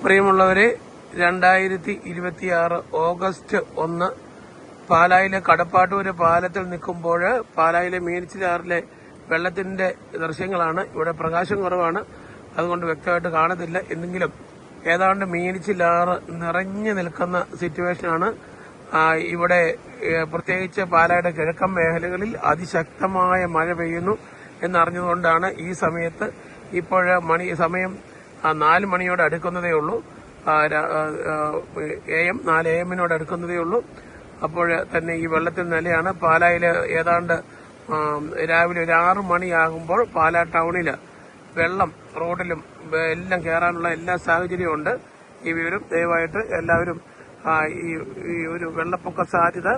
പ്രിയമുള്ളവരെ, 2026 ഓഗസ്റ്റ് 1 പാലായിലെ കടപ്പാട്ടൂര് പാലത്തിൽ നിൽക്കുമ്പോൾ പാലായിലെ മീനച്ചിലാറിലെ വെള്ളത്തിന്റെ ദൃശ്യങ്ങളാണ്. ഇവിടെ പ്രകാശം കുറവാണ്, അതുകൊണ്ട് വ്യക്തമായിട്ട് കാണത്തില്ല. എന്തെങ്കിലും ഏതാണ്ട് മീനച്ചിലാറ് നിറഞ്ഞു നിൽക്കുന്ന സിറ്റുവേഷനാണ്. ഇവിടെ പ്രത്യേകിച്ച് പാലായുടെ കിഴക്കൻ മേഖലകളിൽ അതിശക്തമായ മഴ പെയ്യുന്നു എന്നറിഞ്ഞതുകൊണ്ടാണ് ഈ സമയത്ത് ഇപ്പോൾ സമയം 4 മണിയോട് അടുക്കുന്നതേ ഉള്ളൂ. AM 4 AM അടുക്കുന്നതേ ഉള്ളൂ. അപ്പോൾ തന്നെ ഈ വെള്ളത്തിൽ നിലയാണ്. പാലായിൽ ഏതാണ്ട് രാവിലെ ഒരു 6 മണിയാകുമ്പോൾ പാലാ ടൗണില് വെള്ളം റോഡിലും എല്ലാം കയറാനുള്ള എല്ലാ സാഹചര്യവും ഉണ്ട്. ഈ വിവരം ദയവായിട്ട് എല്ലാവരും ഈ ഒരു വെള്ളപ്പൊക്ക സാധ്യത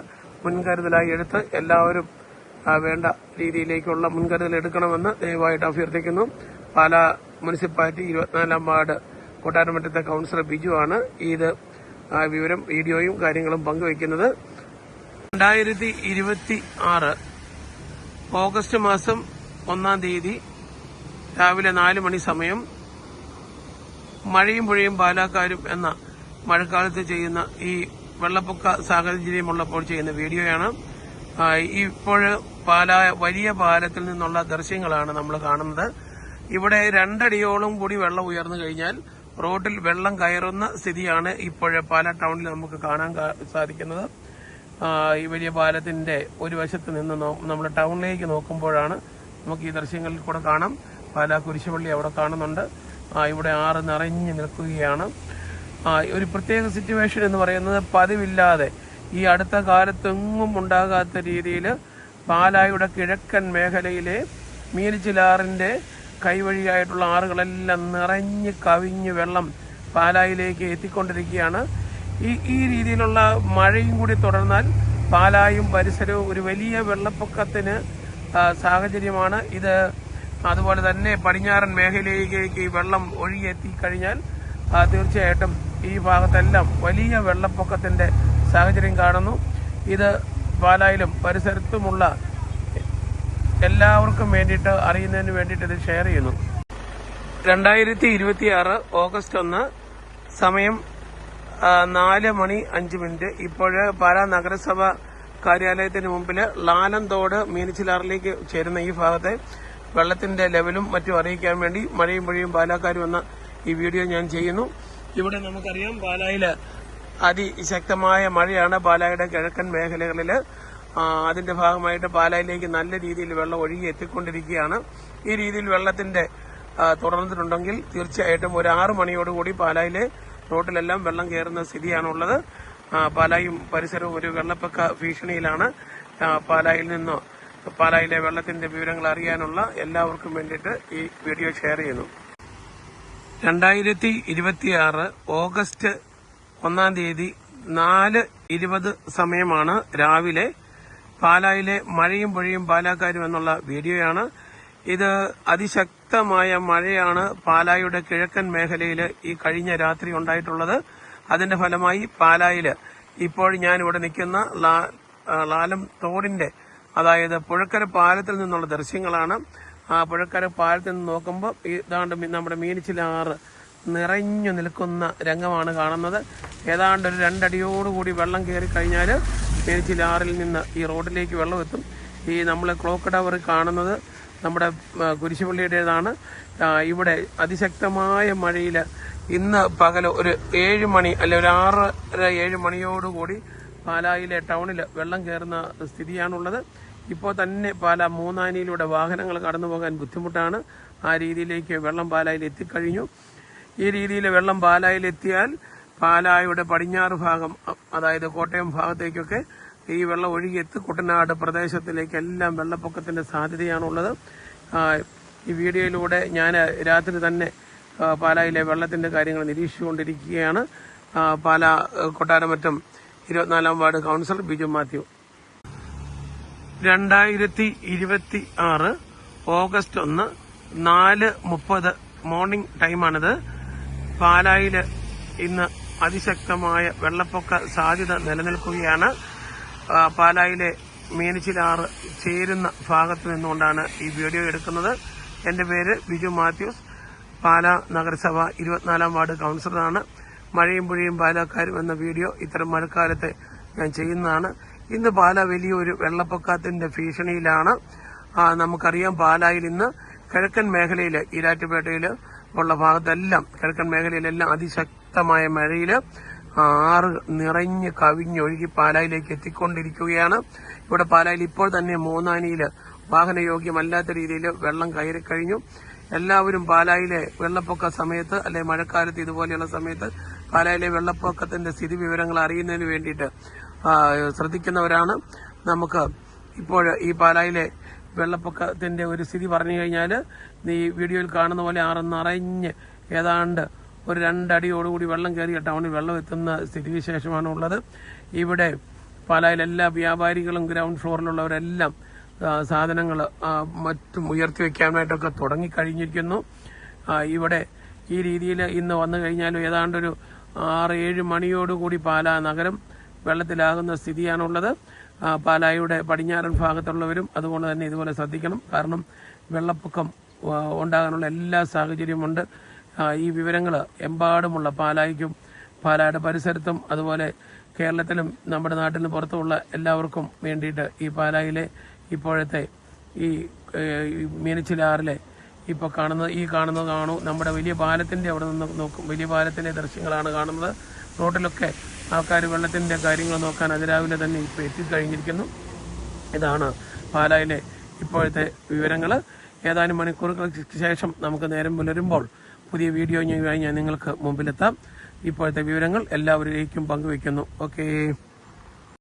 മുൻകരുതലായി എടുത്ത് എല്ലാവരും വേണ്ട രീതിയിലേക്കുള്ള മുൻകരുതൽ എടുക്കണമെന്ന് ദയവായിട്ട് അഭ്യർത്ഥിക്കുന്നു. പാലാ മുനിസിപ്പാലിറ്റി 24-ാം വാർഡ് കൊട്ടാരമറ്റത്തെ കൌൺസിലർ ബിജു ആണ് ഇത് വിവരം വീഡിയോയും കാര്യങ്ങളും പങ്കുവയ്ക്കുന്നത്. 2026 ഓഗസ്റ്റ് മാസം 1-ാം തീയതി രാവിലെ 4 മണി സമയം മഴയും പുഴയും പാലാക്കാരും എന്ന മഴക്കാലത്ത് ചെയ്യുന്ന ഈ വെള്ളപ്പൊക്ക സാഹചര്യമുള്ളപ്പോൾ ചെയ്യുന്ന വീഡിയോയാണ്. ഇപ്പോൾ വലിയ പാലത്തിൽ നിന്നുള്ള ദൃശ്യങ്ങളാണ് നമ്മൾ കാണുന്നത്. ഇവിടെ 2 അടിയോളം കൂടി വെള്ളം ഉയർന്നു കഴിഞ്ഞാൽ റോഡിൽ വെള്ളം കയറുന്ന സ്ഥിതിയാണ് ഇപ്പോൾ പാലാ ടൗണിൽ നമുക്ക് കാണാൻ സാധിക്കുന്നത്. ഈ വലിയ പാലത്തിന്റെ ഒരു വശത്ത് നിന്ന് നമ്മൾ ടൗണിലേക്ക് നോക്കുമ്പോഴാണ് നമുക്ക് ഈ ദൃശ്യങ്ങളിൽ കൂടെ കാണാം. പാലാ കുരിശുപള്ളി അവിടെ കാണുന്നുണ്ട്. ഇവിടെ ആറ് നിറഞ്ഞു നിൽക്കുകയാണ്. ഒരു പ്രത്യേക സിറ്റുവേഷൻ എന്ന് പറയുന്നത് പതിവില്ലാതെ ഈ അടുത്ത കാലത്തെങ്ങും ഉണ്ടാകാത്ത രീതിയിൽ പാലായുടെ കിഴക്കൻ മേഖലയിലെ മീനച്ചിലാറിന്റെ കൈവഴിയായിട്ടുള്ള ആറുകളെല്ലാം നിറഞ്ഞ് കവിഞ്ഞ് വെള്ളം പാലായിലേക്ക് എത്തിക്കൊണ്ടിരിക്കുകയാണ്. ഈ രീതിയിലുള്ള മഴയും കൂടി തുടർന്നാൽ പാലായും പരിസരവും ഒരു വലിയ വെള്ളപ്പൊക്കത്തിന് സാഹചര്യമാണ് ഇത്. അതുപോലെ തന്നെ പടിഞ്ഞാറൻ മേഖലയിലേക്ക് ഈ വെള്ളം ഒഴുകിയെത്തിക്കഴിഞ്ഞാൽ തീർച്ചയായിട്ടും ഈ ഭാഗത്തെല്ലാം വലിയ വെള്ളപ്പൊക്കത്തിന്റെ സാഹചര്യം കാണുന്നു. ഇത് പാലായിലും പരിസരത്തുമുള്ള എല്ലാവർക്കും വേണ്ടിയിട്ട് അറിയുന്നതിന് വേണ്ടിയിട്ട് ഇത് ഷെയർ ചെയ്യുന്നു. 2026 ഓഗസ്റ്റ് 1 സമയം 4:05. ഇപ്പോൾ പാലാ നഗരസഭ കാര്യാലയത്തിന് മുമ്പിൽ ലാലന്തോട് മീനച്ചിലാറിലേക്ക് ചേരുന്ന ഈ ഭാഗത്തെ വെള്ളത്തിന്റെ ലെവലും മറ്റും അറിയിക്കാൻ വേണ്ടി മഴയും പൊഴിയും പാലാക്കാരും എന്ന ഈ വീഡിയോ ഞാൻ ചെയ്യുന്നു. ഇവിടെ നമുക്കറിയാം പാലായിൽ അതിശക്തമായ മഴയാണ്. പാലായുടെ കിഴക്കൻ മേഖലകളിൽ അതിന്റെ ഭാഗമായിട്ട് പാലായിലേക്ക് നല്ല രീതിയിൽ വെള്ളം ഒഴുകി എത്തിക്കൊണ്ടിരിക്കുകയാണ്. ഈ രീതിയിൽ വെള്ളത്തിന്റെ തുടർന്നിട്ടുണ്ടെങ്കിൽ തീർച്ചയായിട്ടും ഒരു 6 മണിയോടുകൂടി പാലായിലെ റോഡിലെല്ലാം വെള്ളം കയറുന്ന സ്ഥിതിയാണുള്ളത്. പാലായും പരിസരവും ഒരു വെള്ളപ്പൊക്ക ഭീഷണിയിലാണ്. പാലായിലെ വെള്ളത്തിന്റെ വിവരങ്ങൾ അറിയാനുള്ള എല്ലാവർക്കും വേണ്ടിയിട്ട് ഈ വീഡിയോ ഷെയർ ചെയ്യുന്നു. 2026 ഓഗസ്റ്റ് 1-ാം തീയതി 4:20 സമയമാണ് രാവിലെ. പാലായിലെ മഴയും പൊഴിയും പാലാക്കാരും എന്നുള്ള വീഡിയോയാണ് ഇത്. അതിശക്തമായ മഴയാണ് പാലായുടെ കിഴക്കൻ മേഖലയിൽ ഈ കഴിഞ്ഞ രാത്രി ഉണ്ടായിട്ടുള്ളത്. അതിന്റെ ഫലമായി പാലായിൽ ഇപ്പോൾ ഞാൻ ഇവിടെ നിൽക്കുന്ന ലാലം തോടിന്റെ അതായത് പുഴക്കര പാലത്തിൽ നിന്നുള്ള ദൃശ്യങ്ങളാണ്. ആ പുഴക്കര പാലത്തിൽ നിന്ന് നോക്കുമ്പോൾ ഇതാണ്ട് നമ്മുടെ മീനച്ചിലാറ് നിറഞ്ഞു നിൽക്കുന്ന രംഗമാണ് കാണുന്നത്. ഏതാണ്ട് ഒരു 2 അടിയോടുകൂടി വെള്ളം കയറി കഴിഞ്ഞാൽ മീനച്ചിലാറിൽ നിന്ന് ഈ റോഡിലേക്ക് വെള്ളം എത്തും. ഈ നമ്മൾ ക്ലോക്ക് ടവർ കാണുന്നത് നമ്മുടെ കുരിശുപള്ളിയുടേതാണ്. ഇവിടെ അതിശക്തമായ മഴയിൽ ഇന്ന് പകൽ ഒരു 7 മണി അല്ലെ ഒരു 6:30-7 മണിയോടുകൂടി പാലായിലെ ടൗണിൽ വെള്ളം കയറുന്ന സ്ഥിതിയാണുള്ളത്. ഇപ്പോൾ തന്നെ പാലാ മൂന്നാനിയിലൂടെ വാഹനങ്ങൾ കടന്നു പോകാൻ ബുദ്ധിമുട്ടാണ്. ആ രീതിയിലേക്ക് വെള്ളം പാലായിൽ എത്തിക്കഴിഞ്ഞു. ഈ രീതിയിൽ വെള്ളം പാലായിൽ എത്തിയാൽ പാലായുടെ പടിഞ്ഞാറ് ഭാഗം അതായത് കോട്ടയം ഭാഗത്തേക്കൊക്കെ ഈ വെള്ളം ഒഴുകിയെത്തി കുട്ടനാട് പ്രദേശത്തിലേക്കെല്ലാം വെള്ളപ്പൊക്കത്തിന്റെ സാധ്യതയാണുള്ളത്. ഈ വീഡിയോയിലൂടെ ഞാൻ രാത്രി തന്നെ പാലായിലെ വെള്ളത്തിന്റെ കാര്യങ്ങൾ നിരീക്ഷിച്ചുകൊണ്ടിരിക്കുകയാണ്. പാലാ കൊട്ടാരമറ്റം 24-ാം ward councillor Biju Mathew. 2026 August 1 4:30 morning ടൈമാണിത്. പാലായിൽ ഇന്ന് അതിശക്തമായ വെള്ളപ്പൊക്ക സാധ്യത നിലനിൽക്കുകയാണ്. പാലായിലെ മീനച്ചിലാറ് ചേരുന്ന ഭാഗത്ത് നിന്നുകൊണ്ടാണ് ഈ വീഡിയോ എടുക്കുന്നത്. എന്റെ പേര് ബിജു മാത്യൂസ്. പാലാ നഗരസഭ 24-ാം വാർഡ് കൌൺസിലറാണ്. മഴയും പുഴയും പാലാക്കാരും എന്ന വീഡിയോ ഇത്തരം മഴക്കാലത്ത് ഞാൻ ചെയ്യുന്നതാണ്. ഇന്ന് പാലാ വലിയൊരു വെള്ളപ്പൊക്കത്തിന്റെ ഭീഷണിയിലാണ്. നമുക്കറിയാം, പാലായിൽ ഇന്ന് കിഴക്കൻ മേഖലയിൽ, ഈരാറ്റുപേട്ടയിൽ ഉള്ള ഭാഗത്തെല്ലാം, കിഴക്കൻ മേഖലയിലെല്ലാം അതിശക്തമായ മഴയിൽ ആറ് നിറഞ്ഞ് കവിഞ്ഞൊഴുകി പാലായിലേക്ക് എത്തിക്കൊണ്ടിരിക്കുകയാണ്. ഇവിടെ പാലായിൽ ഇപ്പോൾ തന്നെ മൂന്നാനിയിൽ വാഹനയോഗ്യമല്ലാത്ത രീതിയിൽ വെള്ളം കയറി കഴിഞ്ഞു. എല്ലാവരും പാലായിലെ വെള്ളപ്പൊക്ക സമയത്ത്, അല്ലെ മഴക്കാലത്ത് ഇതുപോലെയുള്ള സമയത്ത് പാലായിലെ വെള്ളപ്പൊക്കത്തിന്റെ സ്ഥിതി വിവരങ്ങൾ അറിയുന്നതിന് വേണ്ടിയിട്ട് ശ്രദ്ധിക്കുന്നവരാണ്. നമുക്ക് ഇപ്പോൾ ഈ പാലായിലെ വെള്ളപ്പൊക്കത്തിന്റെ ഒരു സ്ഥിതി പറഞ്ഞു കഴിഞ്ഞാൽ, ഈ വീഡിയോയിൽ കാണുന്ന പോലെ ആറ് നിറഞ്ഞ് ഏതാണ്ട് ഒരു 2 അടിയോടുകൂടി വെള്ളം കയറിയ ടൗണിൽ വെള്ളം എത്തുന്ന സ്ഥിതിവിശേഷമാണ് ഉള്ളത്. ഇവിടെ പാലായിൽ എല്ലാ വ്യാപാരികളും ഗ്രൗണ്ട് ഫ്ലോറിലുള്ളവരെല്ലാം സാധനങ്ങൾ മറ്റും ഉയർത്തി വെക്കാനായിട്ടൊക്കെ തുടങ്ങിക്കഴിഞ്ഞിരിക്കുന്നു. ഇവിടെ ഈ രീതിയിൽ ഇന്ന് വന്നു കഴിഞ്ഞാലും ഏതാണ്ടൊരു 6-7 മണിയോടുകൂടി പാലാ നഗരം വെള്ളത്തിലാകുന്ന സ്ഥിതിയാണുള്ളത്. പാലായുടെ പടിഞ്ഞാറൻ ഭാഗത്തുള്ളവരും അതുകൊണ്ട് തന്നെ ഇതുപോലെ ശ്രദ്ധിക്കണം. കാരണം വെള്ളപ്പൊക്കം ഉണ്ടാകാനുള്ള എല്ലാ സാഹചര്യമുണ്ട്. ഈ വിവരങ്ങൾ എമ്പാടുമുള്ള പാലായ്ക്കും പാലായുടെ പരിസരത്തും അതുപോലെ കേരളത്തിലും നമ്മുടെ നാട്ടിലും പുറത്തുമുള്ള എല്ലാവർക്കും വേണ്ടിയിട്ട് ഈ പാലായിലെ ഇപ്പോഴത്തെ ഈ മീനച്ചിലാറിലെ ഇപ്പോൾ കാണുന്നത് കാണൂ. നമ്മുടെ വലിയ പാലത്തിന്റെ അവിടെ നിന്ന് നോക്കും, വലിയ പാലത്തിന്റെ ദൃശ്യങ്ങളാണ് കാണുന്നത്. റോഡിലൊക്കെ ആൾക്കാർ വെള്ളത്തിന്റെ കാര്യങ്ങൾ നോക്കാൻ അതിരാവിലെ തന്നെ ഇപ്പോൾ എത്തിക്കഴിഞ്ഞിരിക്കുന്നു. ഇതാണ് പാലായിലെ ഇപ്പോഴത്തെ വിവരങ്ങൾ. ഏതാനും മണിക്കൂറുകൾക്ക് ശേഷം നമുക്ക് നേരം പുലരുമ്പോൾ പുതിയ വീഡിയോ ഞാൻ നിങ്ങൾക്ക് മുമ്പിലെത്താം. ഇപ്പോഴത്തെ വിവരങ്ങൾ എല്ലാവരിലേക്കും പങ്കുവയ്ക്കുന്നു. ഓക്കേ.